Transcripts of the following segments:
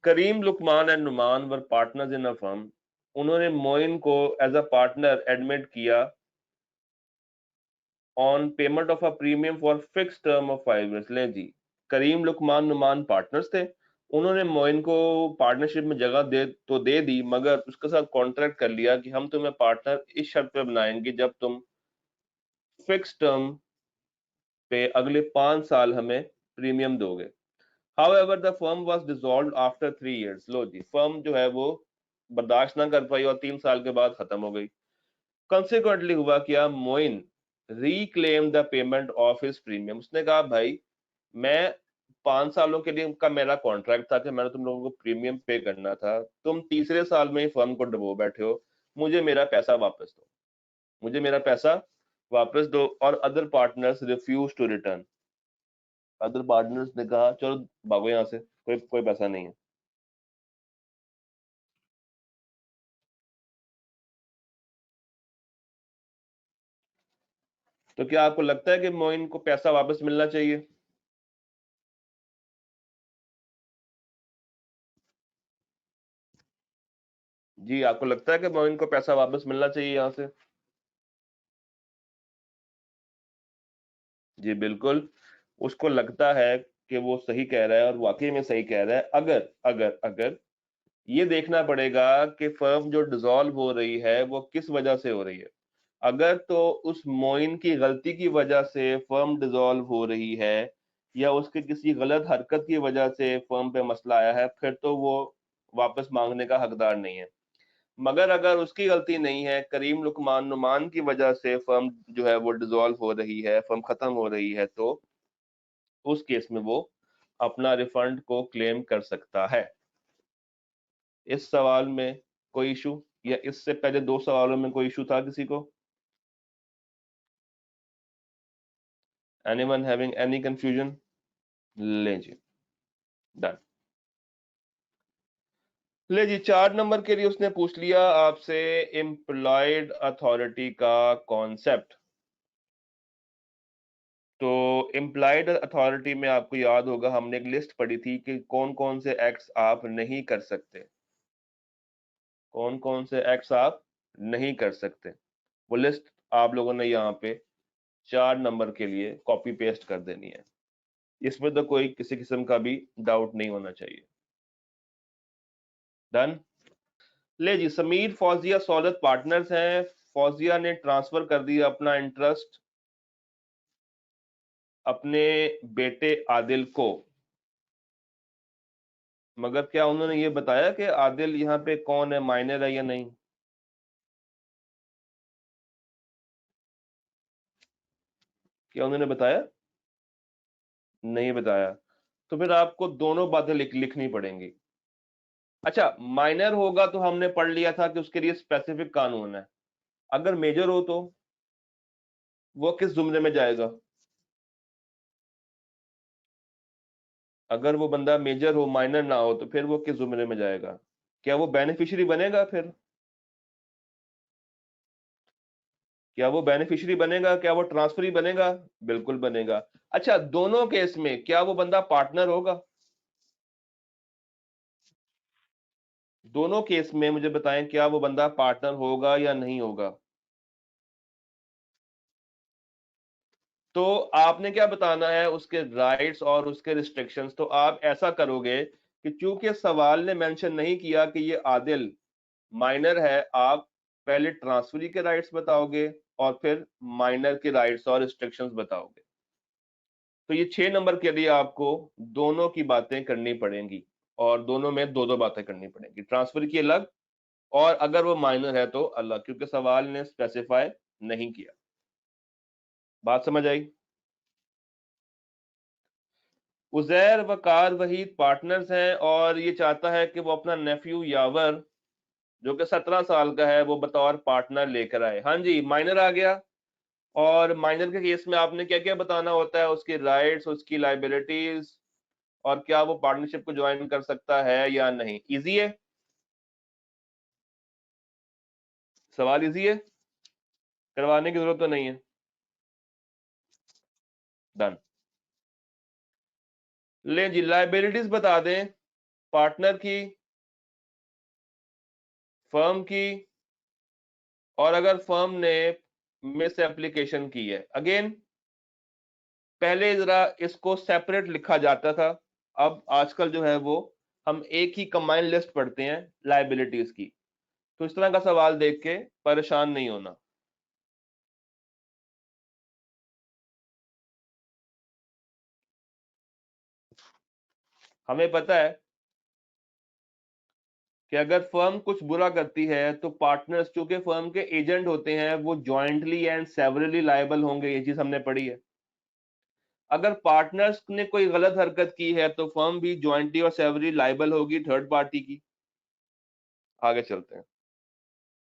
Karim, Luqman and Numan were partners in a firm. उन्होंने मोइन को as a partner admit किया on payment of a premium for fix term of 5 years। ले जी, Karim, Luqman, Numan partners थे। उन्होंने मोइन को पार्टनरशिप में जगह दे दी, मगर उसके साथ कॉन्ट्रैक्ट कर लिया कि हम तुम्हें पार्टनर इस शर्त पे बनाएंगे जब तुम फिक्स टर्म पे अगले 5 साल हमें प्रीमियम दोगे। However, the firm was dissolved after 3 years। Low ji, firm जो है वो बर्दाश्त ना कर पाई और 3 साल के बाद खत्म हो गई। Consequently हुआ क्या, Moin reclaimed the payment of his premium। उसने कहा भाई, मैं 5 सालों के लिए का मेरा कॉन्ट्रैक्ट था कि मैंने तुम लोगों को प्रीमियम पे करना था, तुम तीसरे साल में ही फर्म को डुबो बैठे हो, मुझे मेरा पैसा वापस दो, मुझे मेरा पैसा वापस दो। और other partners refuse to return. Other partners ने कहा चलो भागो यहाँ से, कोई कोई पैसा नहीं है। तो क्या आपको लगता है कि मोइन को पैसा वापस मिलना चाहिए? जी, आपको लगता है कि मोइन को पैसा वापस मिलना चाहिए यहाँ से? जी बिल्कुल, उसको लगता है कि वो सही कह रहा है और वाकई में सही कह रहा है। अगर अगर अगर ये देखना पड़ेगा कि फर्म जो डिसॉल्व हो रही है वो किस वजह से हो रही है। अगर तो उस मोइन की गलती की वजह से फर्म डिसॉल्व हो रही है, या उसके किसी गलत हरकत की वजह से फर्म पे मसला आया है, फिर तो वो वापस मांगने का हकदार नहीं है। मगर अगर उसकी गलती नहीं है, करीम, लुकमान, नुमान की वजह से फर्म जो है वो डिसॉल्व हो रही है, फर्म खत्म हो रही है, तो उस केस में वो अपना रिफंड को क्लेम कर सकता है। इस सवाल में कोई इशू, या इससे पहले दो सवालों में कोई इशू था किसी को? Anyone having any confusion? ले जी, डन। ले जी, 4 नंबर के लिए उसने पूछ लिया आपसे एम्प्लॉयड अथॉरिटी का कॉन्सेप्ट। तो एम्प्लॉयड अथॉरिटी में आपको याद होगा हमने एक लिस्ट पढ़ी थी कि कौन कौन से एक्ट्स आप नहीं कर सकते, कौन कौन से एक्ट्स आप नहीं कर सकते। वो लिस्ट आप लोगों ने यहाँ पे 4 नंबर के लिए कॉपी पेस्ट कर देनी है। इसमें तो कोई किसी किस्म का भी डाउट नहीं होना चाहिए। डन। ले जी, समीर, फौजिया, सौलत पार्टनर्स हैं। फौजिया ने ट्रांसफर कर दिया अपना इंटरेस्ट अपने बेटे आदिल को, मगर क्या उन्होंने ये बताया कि आदिल यहाँ पे कौन है, माइनर है या नहीं? क्या उन्होंने बताया? नहीं बताया। तो फिर आपको दोनों बातें लिखनी पड़ेंगी। अच्छा, माइनर होगा तो हमने पढ़ लिया था कि उसके लिए स्पेसिफिक कानून है। अगर मेजर हो तो वो किस जुमरे में जाएगा? अगर वो बंदा मेजर हो, माइनर ना हो, तो फिर वो किस जुमरे में जाएगा? क्या वो बेनिफिशियरी बनेगा फिर? क्या वो बेनिफिशियरी बनेगा? क्या वो ट्रांसफरी बनेगा? बिल्कुल बनेगा। अच्छा, दोनों केस में क्या वो बंदा पार्टनर होगा? दोनों केस में मुझे बताएं, क्या वो बंदा पार्टनर होगा या नहीं होगा? तो आपने क्या बताना है, उसके राइट्स और उसके रिस्ट्रिक्शंस। तो आप ऐसा करोगे कि चूंकि सवाल ने मेंशन नहीं किया कि ये आदिल माइनर है, आप पहले ट्रांसफरी के राइट्स बताओगे और फिर माइनर के राइट्स और रिस्ट्रिक्शंस बताओगे। तो ये 6 नंबर के लिए आपको दोनों की बातें करनी पड़ेंगी, और दोनों में दो दो बातें करनी पड़ेंगी, ट्रांसफर की अलग, और अगर वो माइनर है तो अलग, क्योंकि सवाल ने स्पेसिफाई नहीं किया। बात समझ आई? उजैर, वकार, वहीद पार्टनर्स हैं, और ये चाहता है कि वो अपना नेफ्यू यावर जो कि 17 साल का है वो बतौर पार्टनर लेकर आए। हाँ जी, माइनर आ गया। और माइनर के केस में आपने क्या क्या बताना होता है, उसकी राइट्स, उसकी लाइबिलिटीज, और क्या वो पार्टनरशिप को ज्वाइन कर सकता है या नहीं। इजी है, सवाल इजी है, करवाने की जरूरत तो नहीं है। डन। ले जी, लाइबिलिटीज बता दें पार्टनर की, फर्म की, और अगर फर्म ने मिस एप्लीकेशन की है। अगेन, पहले जरा इसको सेपरेट लिखा जाता था, अब आजकल जो है वो हम एक ही कंबाइंड लिस्ट पढ़ते हैं लायबिलिटीज की। तो इस तरह का सवाल देख के परेशान नहीं होना। हमें पता है कि अगर फर्म कुछ बुरा करती है तो पार्टनर्स, चूंकि फर्म के एजेंट होते हैं, वो जॉइंटली एंड सेवरली लायबल होंगे, ये चीज हमने पढ़ी है। अगर पार्टनर्स ने कोई गलत हरकत की है तो फर्म भी जॉइंटली और सेवरली लायबल होगी थर्ड पार्टी की। आगे चलते हैं,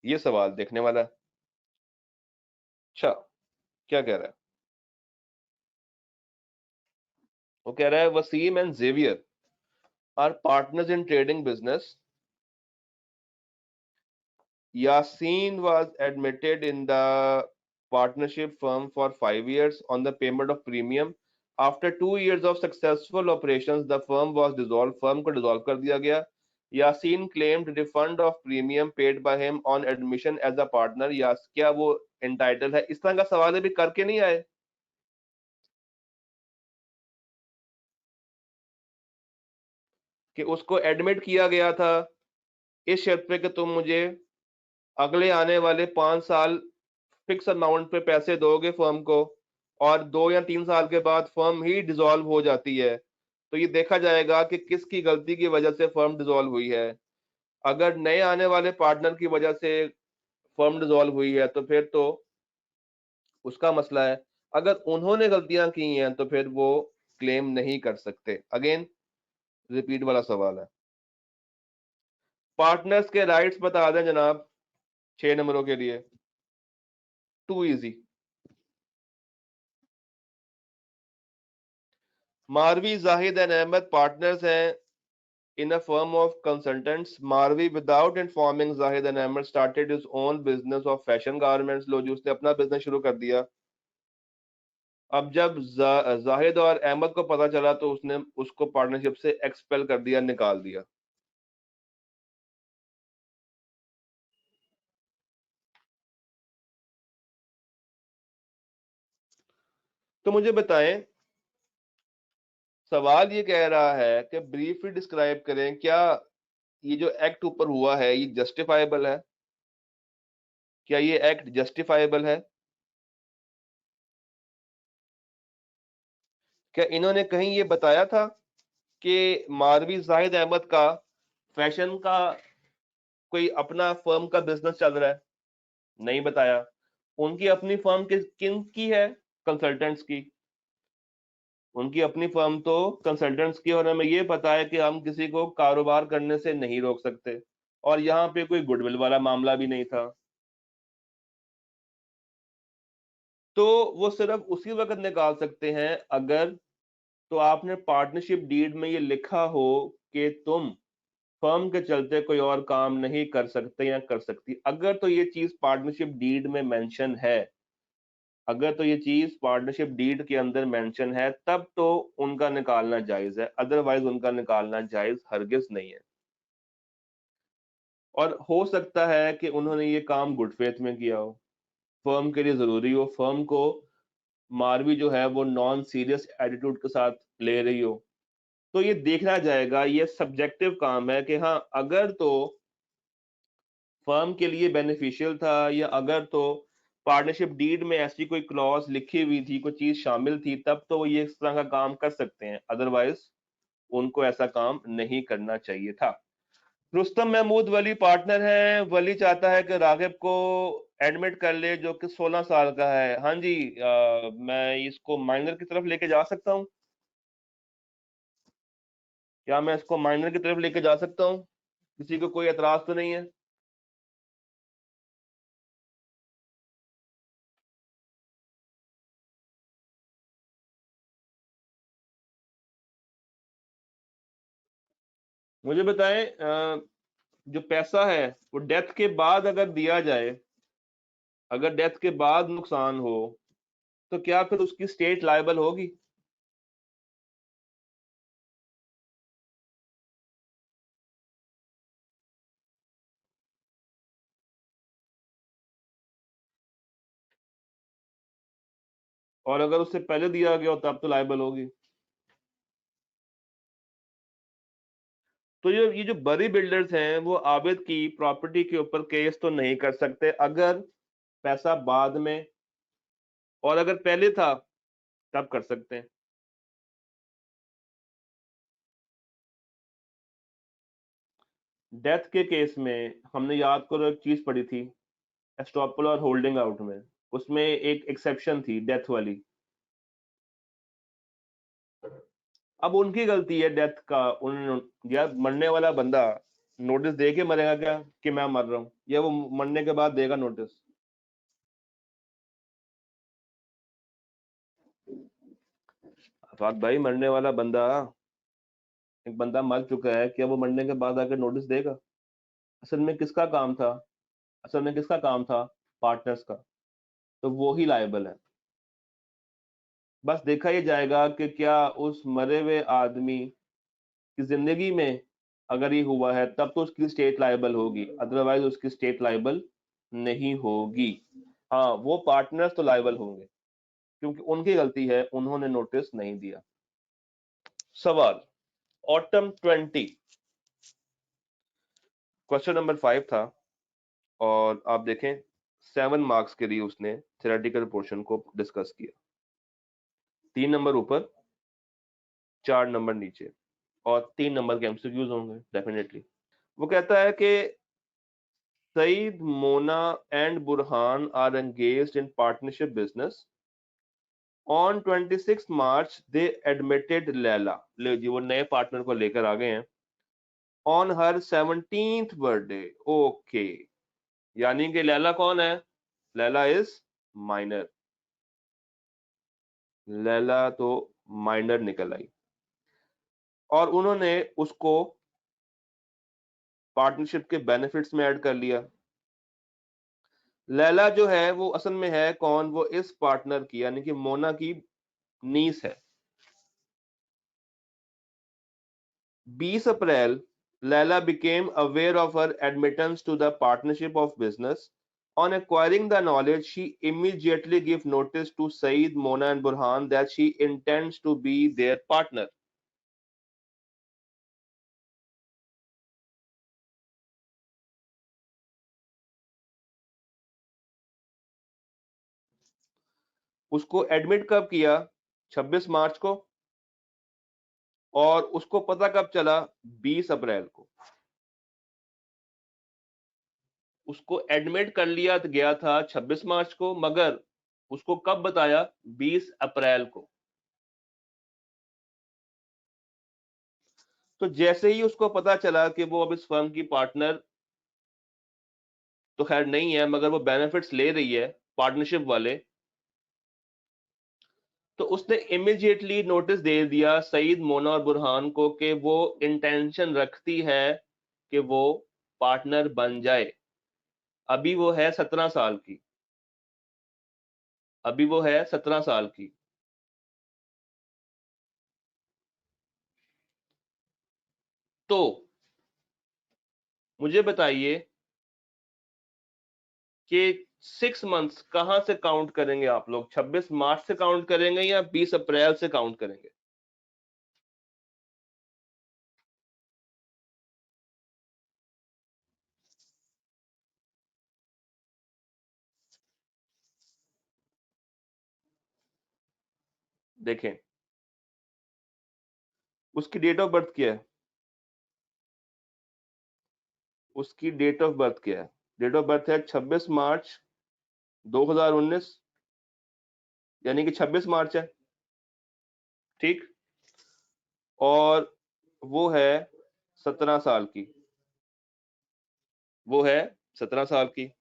ये सवाल देखने वाला है। अच्छा, क्या कह रहा है? वो कह रहा है Wasim and Xavier are partners in trading business. Yasin was admitted in the partnership firm for 5 years on the payment of premium. After 2 years of successful operations, the firm was dissolved. Firm को dissolve कर दिया गया. Yasin claimed refund of premium paid by him on admission as a partner. यास क्या वो entitled है? इस तरह का सवाल अभी करके नहीं आए कि उसको एडमिट किया गया था इस शर्त पे कि तुम मुझे अगले आने वाले 5 साल फिक्स अमाउंट पे पैसे दोगे फर्म को, और 2 या 3 साल के बाद फर्म ही डिसॉल्व हो जाती है, तो ये देखा जाएगा कि किसकी गलती की वजह से फर्म डिसॉल्व हुई है। अगर नए आने वाले पार्टनर की वजह से फर्म डिसॉल्व हुई है तो फिर तो उसका मसला है। अगर उन्होंने गलतियां की हैं तो फिर वो क्लेम नहीं कर सकते। अगेन, रिपीट वाला सवाल है। पार्टनर्स के राइट्स बता दें जनाब, 6 नंबरों के लिए। Too easy. Marvi, Zahid and Ahmed partners हैं in a firm of consultants. Marvi, without informing Zahid and Ahmed, started his own business of fashion garments. लो जी, उसने अपना बिजनेस शुरू कर दिया। अब जब जाहिद और अहमद को पता चला तो उसने उसको पार्टनरशिप से एक्सपेल कर दिया, निकाल दिया। तो मुझे बताएं, सवाल ये कह रहा है कि ब्रीफली डिस्क्राइब करें, क्या ये जो एक्ट ऊपर हुआ है ये जस्टिफाइबल है? क्या ये एक्ट जस्टिफाइबल है? क्या इन्होंने कहीं ये बताया था कि मारवी जाहिद अहमद का फैशन का कोई अपना फर्म का बिजनेस चल रहा है? नहीं बताया। उनकी अपनी फर्म किन की है? कंसल्टेंट्स की। उनकी अपनी फर्म तो कंसल्टेंट्स की, और हमें ये पता है कि हम किसी को कारोबार करने से नहीं रोक सकते, और यहाँ पे कोई गुडविल वाला मामला भी नहीं था। तो वो सिर्फ उसी वक्त निकाल सकते हैं अगर तो आपने पार्टनरशिप डीड में ये लिखा हो कि तुम फर्म के चलते कोई और काम नहीं कर सकते या कर सकती। अगर तो ये चीज पार्टनरशिप डीड में मेंशन है, अगर तो ये चीज पार्टनरशिप डीड के अंदर मेंशन है, तब तो उनका निकालना जायज है, अदरवाइज उनका निकालना जायज हरगिज नहीं है। और हो सकता है कि उन्होंने ये काम गुड फेथ में किया हो, फर्म के लिए जरूरी हो, फर्म को मारवी जो है वो नॉन सीरियस एटीट्यूड के साथ ले रही हो। तो ये देखना जाएगा, ये सब्जेक्टिव काम है कि हाँ, अगर तो फर्म के लिए बेनिफिशियल था, या अगर तो पार्टनरशिप डीड में ऐसी कोई क्लॉज लिखी हुई थी, कोई चीज शामिल थी, तब तो वो ये इस तरह का काम कर सकते हैं, अदरवाइज उनको ऐसा काम नहीं करना चाहिए था। रुस्तम महमूद वली पार्टनर है। वली चाहता है कि रागिब को एडमिट कर ले जो कि 16 साल का है। हाँ जी, मैं इसको माइनर की तरफ लेके जा सकता हूँ? क्या मैं इसको माइनर की तरफ लेके जा सकता हूँ? किसी को कोई एतराज तो नहीं है? मुझे बताएं, जो पैसा है वो डेथ के बाद अगर दिया जाए, अगर डेथ के बाद नुकसान हो, तो क्या फिर उसकी स्टेट लायबल होगी? और अगर उससे पहले दिया गया हो तब तो लायबल होगी। तो ये जो बड़ी बिल्डर्स हैं वो आबिद की प्रॉपर्टी के ऊपर केस तो नहीं कर सकते अगर पैसा बाद में, और अगर पहले था तब कर सकते हैं। डेथ के केस में हमने याद करो एक चीज पढ़ी थी एस्टॉपल और होल्डिंग आउट में, उसमें एक एक्सेप्शन थी डेथ वाली। अब उनकी गलती है डेथ का, उन यार मरने वाला बंदा नोटिस दे के मरेगा क्या कि मैं मर रहा हूं, या वो मरने के बाद देगा नोटिस? भाई मरने वाला बंदा, एक बंदा मर चुका है, क्या वो मरने के बाद आकर नोटिस देगा? असल में किसका काम था? असल में किसका काम था? पार्टनर्स का। तो वो ही लायबल है। बस देखा ही जाएगा कि क्या उस मरे हुए आदमी की जिंदगी में अगर ये हुआ है तब तो उसकी स्टेट लायबल होगी, अदरवाइज उसकी स्टेट लायबल नहीं होगी। हाँ, वो पार्टनर्स तो लायबल होंगे क्योंकि उनकी गलती है, उन्होंने नोटिस नहीं दिया। सवाल ऑटम 20, क्वेश्चन नंबर 5 था, और आप देखें 7 मार्क्स के लिए उसने थ्योरेटिकल पोर्शन को डिस्कस किया। 3 नंबर ऊपर, 4 नंबर नीचे, और 3 नंबर के एमसीक्यूज होंगे डेफिनेटली। वो कहता है कि Saeed, Mona and Burhan are engaged in partnership business. On 26 March they admitted Laila, ले जी वो नए पार्टनर को लेकर आ गए हैं, on her 17th birthday. Okay, यानी कि लैला कौन है? Laila is minor. लैला तो माइनर निकल आई, और उन्होंने उसको पार्टनरशिप के बेनिफिट्स में ऐड कर लिया। लैला जो है वो असल में है कौन? वो इस पार्टनर की यानी कि मोना की नीस है। 20 अप्रैल, Laila became aware of her admittance to the partnership of business. On acquiring the knowledge, she immediately gave notice to Saeed, Mona, and Burhan that she intends to be their partner. उसको admit कब किया? 26 मार्च को। और उसको पता कब चला? 20 अप्रैल को। उसको एडमिट कर लिया गया था 26 मार्च को, मगर उसको कब बताया? 20 अप्रैल को। तो जैसे ही उसको पता चला कि वो अब इस फर्म की पार्टनर तो खैर नहीं है, मगर वो बेनिफिट्स ले रही है पार्टनरशिप वाले, तो उसने इमीडिएटली नोटिस दे दिया सईद, मोना और बुरहान को कि वो इंटेंशन रखती है कि वो पार्टनर बन जाए। अभी वो है 17 साल की। अभी वो है 17 साल की। तो मुझे बताइए कि 6 मंथ्स कहां से काउंट करेंगे आप लोग? 26 मार्च से काउंट करेंगे या 20 अप्रैल से काउंट करेंगे? देखें, उसकी डेट ऑफ बर्थ क्या है? उसकी डेट ऑफ बर्थ क्या है? डेट ऑफ बर्थ है 26 मार्च 2019, यानी कि 26 मार्च है। ठीक। और वो है 17 साल की। वो है 17 साल की।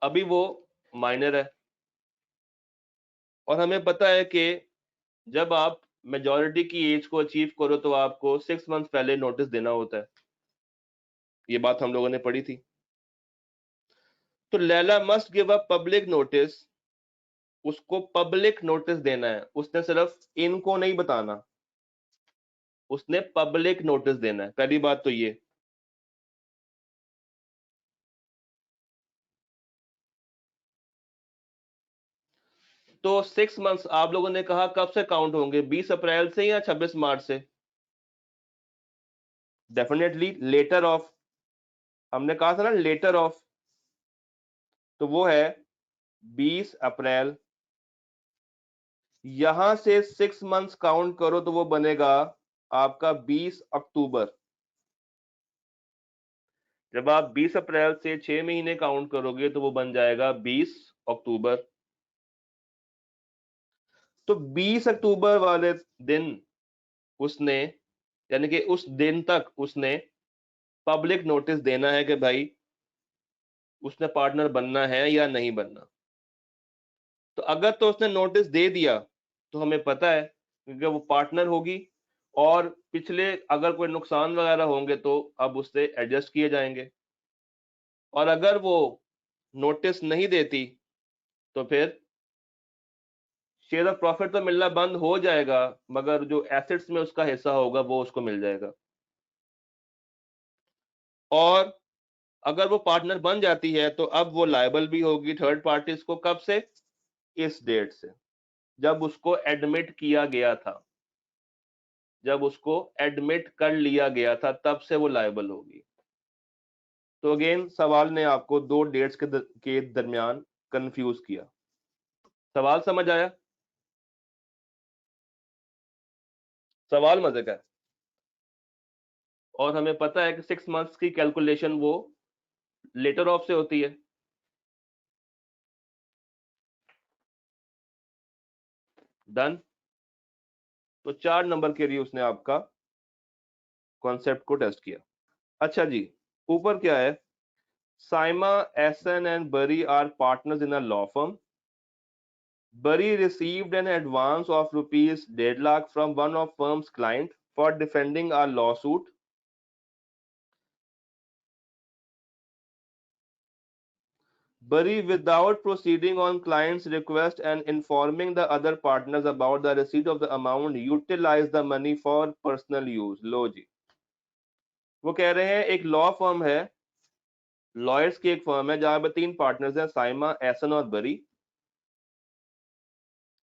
अभी वो माइनर है। और हमें पता है कि जब आप मेजॉरिटी की एज को अचीव करो तो आपको 6 मंथ पहले नोटिस देना होता है। ये बात हम लोगों ने पढ़ी थी। तो Laila must give a public notice. उसको पब्लिक नोटिस देना है, उसने सिर्फ इनको नहीं बताना, उसने पब्लिक नोटिस देना है। पहली बात तो ये। तो 6 मंथ्स आप लोगों ने कहा कब से काउंट होंगे, 20 अप्रैल से या 26 मार्च से? डेफिनेटली लेटर ऑफ, हमने कहा था ना लेटर ऑफ, तो वो है 20 अप्रैल। यहां से 6 मंथ्स काउंट करो तो वो बनेगा आपका 20 अक्टूबर। जब आप 20 अप्रैल से 6 महीने काउंट करोगे तो वो बन जाएगा 20 अक्टूबर। तो 20 अक्टूबर वाले दिन उसने, यानी कि उस दिन तक उसने पब्लिक नोटिस देना है कि भाई उसने पार्टनर बनना है या नहीं बनना। तो अगर तो उसने नोटिस दे दिया तो हमें पता है क्योंकि वो पार्टनर होगी, और पिछले अगर कोई नुकसान वगैरह होंगे तो अब उससे एडजस्ट किए जाएंगे। और अगर वो नोटिस नहीं देती तो फिर शेयर ऑफ प्रॉफिट तो मिलना बंद हो जाएगा, मगर जो एसेट्स में उसका हिस्सा होगा वो उसको मिल जाएगा। और अगर वो पार्टनर बन जाती है तो अब वो लायबल भी होगी थर्ड पार्टीज को। कब से? इस डेट से, जब उसको एडमिट किया गया था, जब उसको एडमिट कर लिया गया था तब से वो लायबल होगी। तो अगेन सवाल ने आपको दो डेट्स के दरमियान कंफ्यूज किया। सवाल समझ आया? सवाल मजे का है। और हमें पता है कि 6 मंथ्स की कैलकुलेशन वो लेटर ऑफ से होती है। डन। तो 4 नंबर के लिए उसने आपका कॉन्सेप्ट को टेस्ट किया। अच्छा जी, ऊपर क्या है? Saima Ehsan and Bari are partners in a law firm. Bari received an advance of rupees 1.5 lakh from one of firm's client for defending a lawsuit. Bari, without proceeding on client's request and informing the other partners about the receipt of the amount, utilized the money for personal use. लो जी, वो कह रहे हैं एक law firm है, lawyers की एक firm है जहां पे 3 पार्टनर्स हैं, साइमा, एसन और बरी।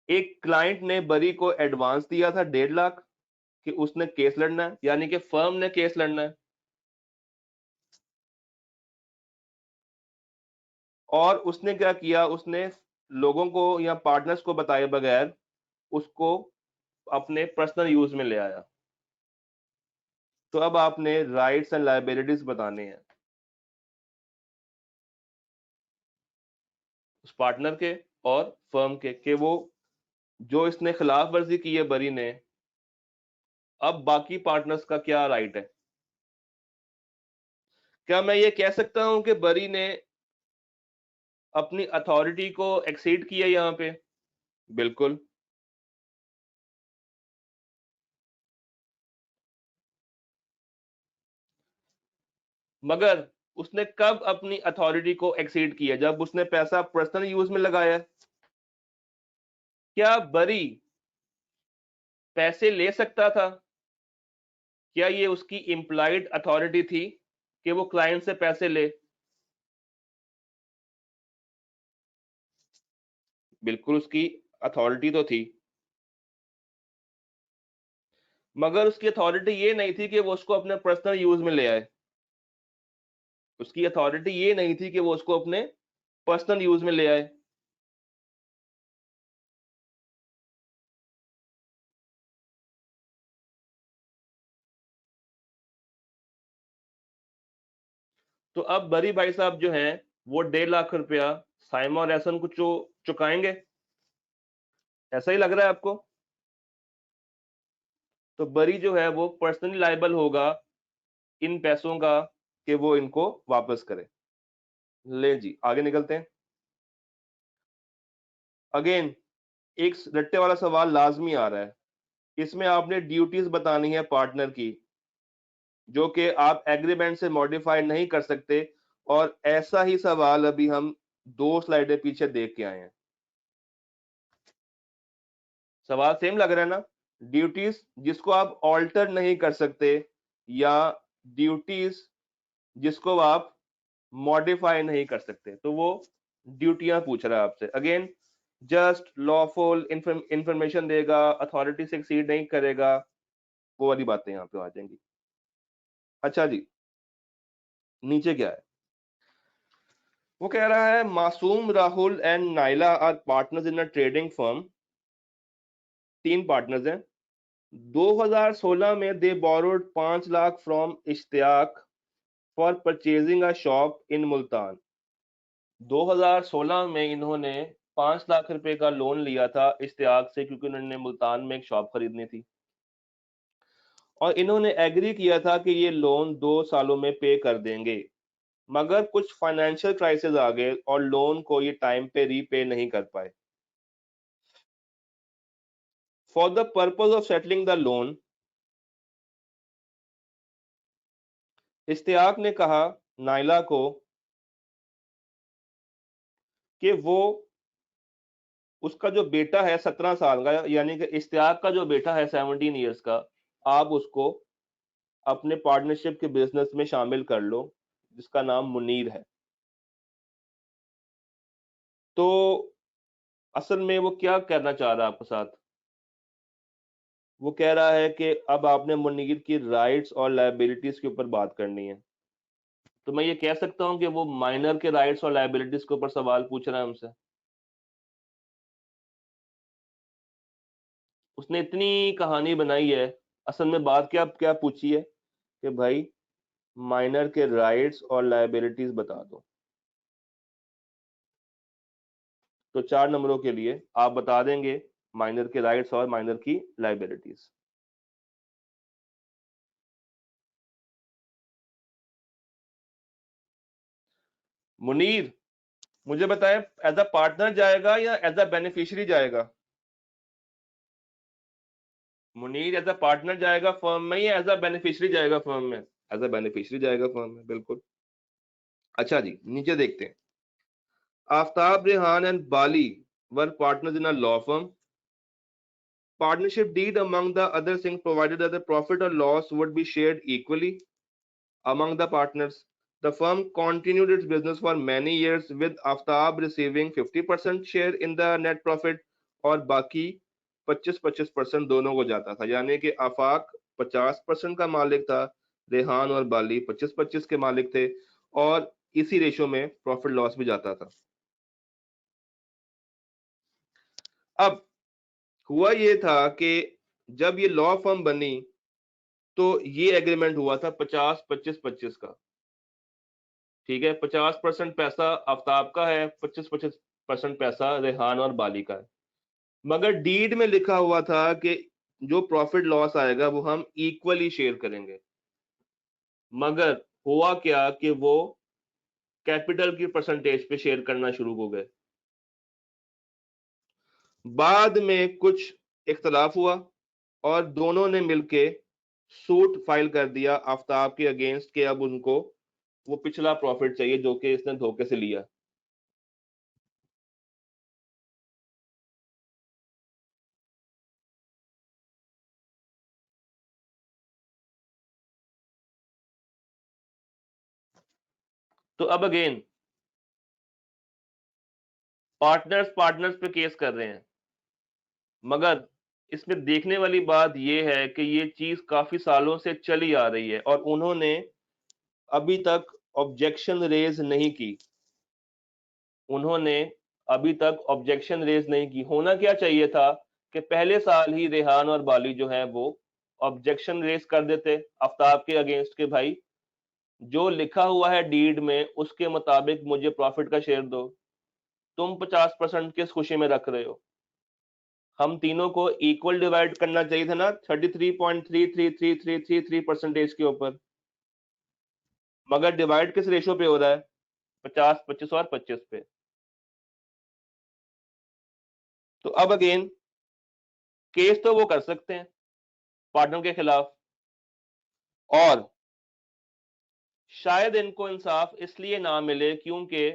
एक क्लाइंट ने बरी को एडवांस दिया था 1.5 लाख कि उसने केस लड़ना है, यानी कि फर्म ने केस लड़ना है। और उसने क्या किया, उसने लोगों को या पार्टनर्स को बताए बगैर उसको अपने पर्सनल यूज में ले आया। तो अब आपने राइट्स एंड लायबिलिटीज बताने हैं उस पार्टनर के और फर्म के, कि वो जो इसने खिलाफ वर्जी की है बरी ने, अब बाकी पार्टनर्स का क्या राइट है। क्या मैं ये कह सकता हूं कि बरी ने अपनी अथॉरिटी को एक्सीड किया यहां पे? बिल्कुल। मगर उसने कब अपनी अथॉरिटी को एक्सीड किया? जब उसने पैसा पर्सनल यूज में लगाया। क्या बरी पैसे ले सकता था? क्या ये उसकी इम्प्लाइड अथॉरिटी थी कि वो क्लाइंट से पैसे ले? बिल्कुल उसकी अथॉरिटी तो थी, मगर उसकी अथॉरिटी ये नहीं थी कि वो उसको अपने पर्सनल यूज में ले आए। उसकी अथॉरिटी ये नहीं थी कि वो उसको अपने पर्सनल यूज में ले आए। तो अब बरी भाई साहब जो हैं वो 1.5 लाख रुपया साइमा और एहसन को चुकाएंगे, ऐसा ही लग रहा है आपको? तो बरी जो है वो पर्सनली लायबल होगा इन पैसों का कि वो इनको वापस करे। ले जी, आगे निकलते हैं। अगेन एक रट्टे वाला सवाल लाजमी आ रहा है। इसमें आपने ड्यूटीज बतानी है पार्टनर की, जो कि आप एग्रीमेंट से मॉडिफाई नहीं कर सकते। और ऐसा ही सवाल अभी हम 2 स्लाइडें पीछे देख के आए हैं। सवाल सेम लग रहा है ना? ड्यूटीज जिसको आप ऑल्टर नहीं कर सकते, या ड्यूटीज जिसको आप मॉडिफाई नहीं कर सकते, तो वो ड्यूटियां पूछ रहा है आपसे। अगेन जस्ट लॉफुल इंफॉर्मेशन देगा, अथॉरिटी से एक्सीड नहीं करेगा, वो वाली बातें यहाँ पे आ जाएंगी। अच्छा जी, नीचे क्या है? वो कह रहा है Masoom, Rahul and Naila are partners in a trading firm. 3 partners हैं। 2016 में they borrowed 5 lakh from Ishtiaq for purchasing a shop in Multan. 2016 में इन्होंने 5 लाख रुपए का लोन लिया था इश्तियाक से, क्योंकि उन्होंने मुल्तान में एक शॉप खरीदनी थी, और इन्होंने एग्री किया था कि ये लोन 2 सालों में पे कर देंगे। मगर कुछ फाइनेंशियल क्राइसिस आ गए और लोन को ये टाइम पे रीपे नहीं कर पाए। For the purpose of settling the loan, Ishtiaq ने कहा नाइला को कि वो, उसका जो बेटा है 17 साल का, यानी कि इश्तियाक का जो बेटा है 17 ईयर्स का, आप उसको अपने पार्टनरशिप के बिजनेस में शामिल कर लो, जिसका नाम मुनीर है। तो असल में वो क्या करना चाह रहा है आपके साथ? वो कह रहा है कि अब आपने मुनीर की राइट्स और लायबिलिटीज के ऊपर बात करनी है। तो मैं ये कह सकता हूं कि वो माइनर के राइट्स और लायबिलिटीज के ऊपर सवाल पूछ रहा है हमसे। उसने इतनी कहानी बनाई है, असल में बात क्या क्या पूछी है कि भाई माइनर के राइट्स और लायबिलिटीज बता दो। तो 4 नंबरों के लिए आप बता देंगे माइनर के राइट्स और माइनर की लायबिलिटीज। मुनीर, मुझे बताएं, एज अ पार्टनर जाएगा या एज अ बेनिफिशियरी जाएगा? मुनीर एज अ पार्टनर जाएगा फर्म में या एज अ बेनिफिशियरी जाएगा फर्म में? एज अ बेनिफिशियरी जाएगा फर्म में, बिल्कुल। अच्छा जी, नीचे देखते हैं। Aftab, Rehan and Bali were partners in a law firm. Partnership deed among the other things provided that the profit or loss would be shared equally among the partners. The firm continued its business for many years with Aftab receiving 50% share in the net profit और बाकी 25-25% दोनों को जाता था, यानी कि आफाक 50% का मालिक था, रेहान और बाली 25-25 के मालिक थे, और इसी रेशो में प्रॉफिट लॉस भी जाता था। अब हुआ ये था कि जब ये लॉ फर्म बनी तो ये एग्रीमेंट हुआ था 50-25-25 का। ठीक है, 50% पैसा आफ्ताब का है, 25-25% पैसा रेहान और बाली का है। मगर डीड में लिखा हुआ था कि जो प्रॉफिट लॉस आएगा वो हम इक्वली शेयर करेंगे। मगर हुआ क्या कि वो कैपिटल की परसेंटेज पे शेयर करना शुरू हो गए। बाद में कुछ इख्तलाफ हुआ और दोनों ने मिलके सूट फाइल कर दिया आफ्ताब के अगेंस्ट के अब उनको वो पिछला प्रॉफिट चाहिए जो कि इसने धोखे से लिया। तो अब अगेन पार्टनर्स पार्टनर्स पे केस कर रहे हैं, मगर इसमें देखने वाली बात यह है कि ये चीज काफी सालों से चली आ रही है और उन्होंने अभी तक ऑब्जेक्शन रेज नहीं की। उन्होंने अभी तक ऑब्जेक्शन रेज नहीं की। होना क्या चाहिए था कि पहले साल ही रेहान और बाली जो है वो ऑब्जेक्शन रेज कर देते आफ्ताब के अगेंस्ट के भाई जो लिखा हुआ है डीड में उसके मुताबिक मुझे प्रॉफिट का शेयर दो। तुम 50% किस खुशी में रख रहे हो? हम तीनों को इक्वल डिवाइड करना चाहिए था ना, 33.3333333% के ऊपर। मगर डिवाइड किस रेशो पे हो रहा है? 50-25 और 25 पे। तो अब अगेन केस तो वो कर सकते हैं पार्टनर के खिलाफ, और शायद इनको इंसाफ इसलिए ना मिले क्योंकि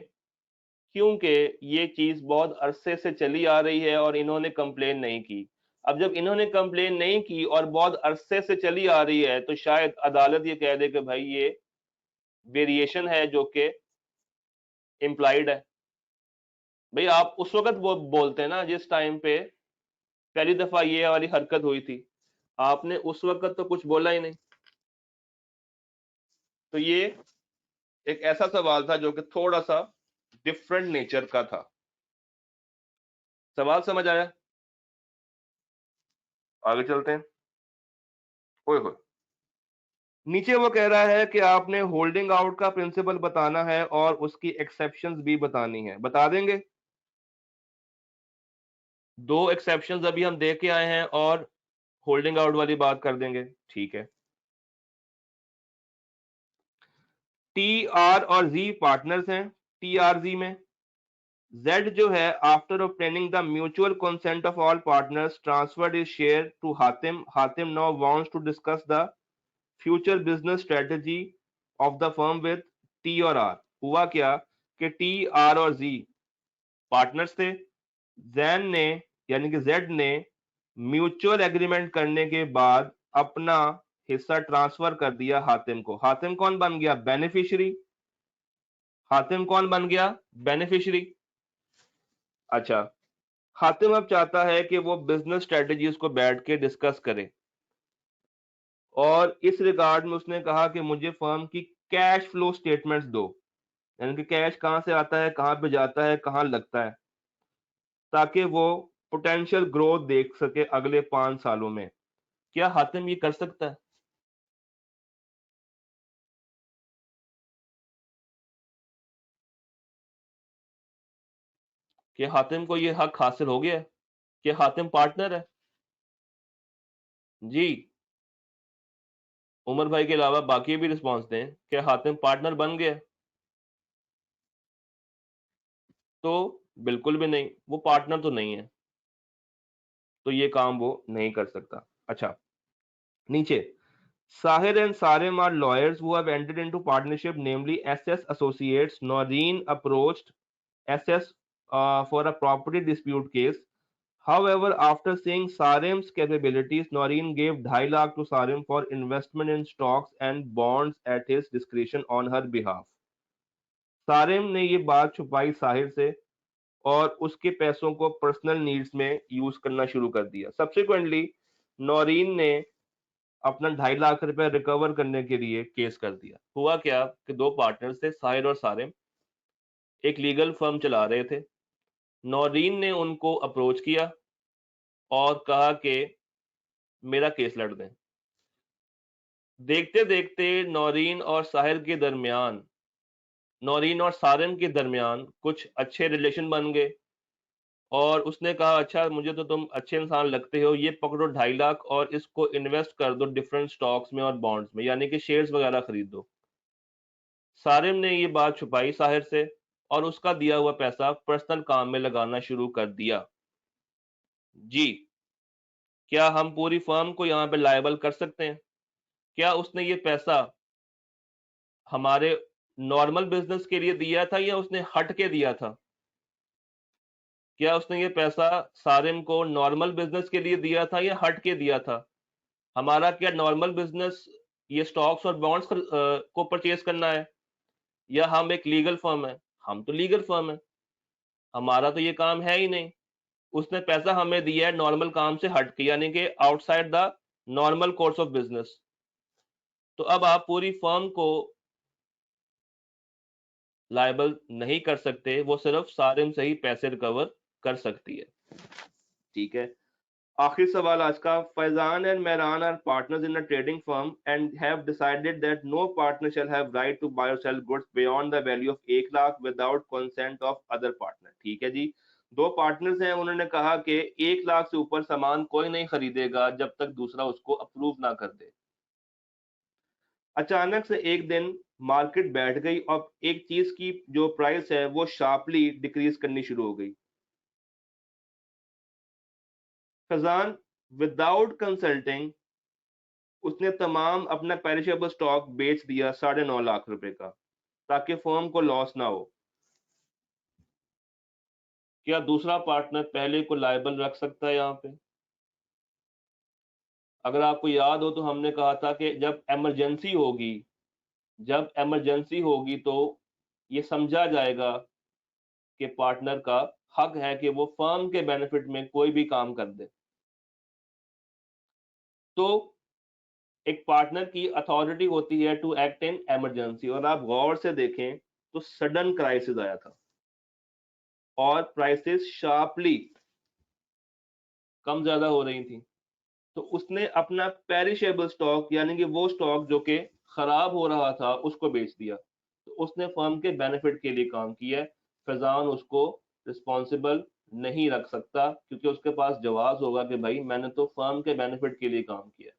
क्योंकि ये चीज बहुत अरसे से चली आ रही है और इन्होंने कंप्लेन नहीं की। अब जब इन्होंने कंप्लेन नहीं की और बहुत अरसे से चली आ रही है तो शायद अदालत ये कह दे कि भाई ये वेरिएशन है जो कि इम्प्लाइड है। भाई आप उस वक्त बोलते हैं ना जिस टाइम पे पहली दफा ये वाली हरकत हुई थी, आपने उस वक्त तो कुछ बोला ही नहीं। तो ये एक ऐसा सवाल था जो कि थोड़ा सा डिफरेंट नेचर का था। सवाल समझ आया? आगे चलते हैं। ओए होए, नीचे वो कह रहा है कि आपने होल्डिंग आउट का प्रिंसिपल बताना है और उसकी एक्सेप्शंस भी बतानी है। बता देंगे? दो एक्सेप्शंस अभी हम देख के आए हैं और होल्डिंग आउट वाली बात कर देंगे, ठीक है। टी आर और जी पार्टनर्स हैं। टी आर जी में Z जो है after obtaining the mutual consent of all partners transferred his share to Hatim. Hatim now wants to discuss the future business strategy of the firm with T और R. हुआ क्या कि T, R और Z partners थे। जैन ने यानी कि Z ने म्यूचुअल एग्रीमेंट करने के बाद अपना हिस्सा ट्रांसफर कर दिया हातिम को। हातिम कौन बन गया? बेनिफिशियरी। हातिम कौन बन गया? बेनिफिशियरी। अच्छा, हातिम अब चाहता है कि वो बिजनेस स्ट्रेटजीज को बैठ के डिस्कस करे और इस रिगार्ड में उसने कहा कि मुझे फर्म की कैश फ्लो स्टेटमेंट्स दो, यानी कि कैश कहां से आता है, कहां पे जाता है, कहां लगता है, ताकि वो पोटेंशियल ग्रोथ देख सके अगले 5 सालों में। क्या हातिम ये कर सकता है? कि हातिम को ये हक हासिल हो गया है कि हातिम पार्टनर है? जी, उमर भाई के अलावा बाकी भी रिस्पॉन्स दें कि हातिम पार्टनर बन गया? तो बिल्कुल भी नहीं, वो पार्टनर तो नहीं है, तो ये काम वो नहीं कर सकता। अच्छा, नीचे Sahir and Sarim are lawyers who have entered into partnership, namely SS Associates. Noreen approached SS for a property dispute case. However, after seeing Sarim's capabilities, Noreen gave 2.5 lakh to Sarim for investment in stocks and bonds at his discretion on her behalf. Sarim ने ये बात छुपाई साहिर से और उसके पैसों को personal needs में यूज करना शुरू कर दिया। सब्सिक्वेंटली नौरीन ने अपना 2.5 लाख रुपए रिकवर करने के लिए केस कर दिया। हुआ क्या कि दो पार्टनर्स थे, साहिर और सारिम, एक लीगल फर्म चला रहे थे। नौरीन ने उनको अप्रोच किया और कहा कि मेरा केस लड़ दें। देखते देखते नौरीन और सारिम के दरमियान कुछ अच्छे रिलेशन बन गए और उसने कहा अच्छा मुझे तो तुम अच्छे इंसान लगते हो, ये पकड़ो 2.5 लाख और इसको इन्वेस्ट कर दो डिफरेंट स्टॉक्स में और बॉन्ड्स में, यानी कि शेयर्स वगैरह खरीद दो। सारिम ने ये बात छुपाई साहिर से और उसका दिया हुआ पैसा पर्सनल काम में लगाना शुरू कर दिया। जी, क्या हम पूरी फर्म को यहाँ पे लायबल कर सकते हैं? क्या उसने ये पैसा हमारे नॉर्मल बिजनेस के लिए दिया था या उसने हट के दिया था? क्या उसने ये पैसा सारिम को नॉर्मल बिजनेस के लिए दिया था या हट के दिया था? हमारा क्या नॉर्मल बिजनेस ये स्टॉक्स और बॉन्ड्स को परचेज करना है या हम एक लीगल फर्म है? हम तो लीगल फर्म है, हमारा तो ये काम है ही नहीं। उसने पैसा हमें दिया है नॉर्मल काम से हट के, यानी कि outside the normal course of business. तो अब आप पूरी फर्म को लायबल नहीं कर सकते, वो सिर्फ सारिम से ही पैसे रिकवर कर सकती है। ठीक है, आखिरी सवाल आज का। Faizan and Mehran are partners in a trading firm and have decided that no partner shall have right to buy और sell goods beyond the value of 1 lakh without consent of other partner. ठीक है जी, दो पार्टनर्स हैं, उन्होंने कहा कि 1 लाख से ऊपर सामान कोई नहीं खरीदेगा जब तक दूसरा उसको अप्रूव ना कर दे। अचानक से एक दिन मार्केट बैठ गई और एक चीज की जो प्राइस है वो शार्पली डिक्रीज करनी शुरू हो गई। खजान विदाउट कंसल्टिंग उसने तमाम अपना पेरिशेबल स्टॉक बेच दिया 9.5 लाख रुपए का, ताकि फर्म को लॉस ना हो। क्या दूसरा पार्टनर पहले को लायबल रख सकता है यहाँ पे? अगर आपको याद हो तो हमने कहा था कि जब इमरजेंसी होगी तो ये समझा जाएगा कि पार्टनर का हक है कि वो फर्म के बेनिफिट में कोई भी काम कर दे। तो एक पार्टनर की अथॉरिटी होती है टू एक्ट इन इमरजेंसी, और आप गौर से देखें तो सडन क्राइसिस आया था और प्राइसेस शार्पली कम ज्यादा हो रही थी, तो उसने अपना पेरिशेबल स्टॉक यानी कि वो स्टॉक जो कि खराब हो रहा था उसको बेच दिया। तो उसने फर्म के बेनिफिट के लिए काम किया है। फैजान उसको रिस्पॉन्सिबल नहीं रख सकता क्योंकि उसके पास जवाब होगा कि भाई मैंने तो फर्म के बेनिफिट के लिए काम किया।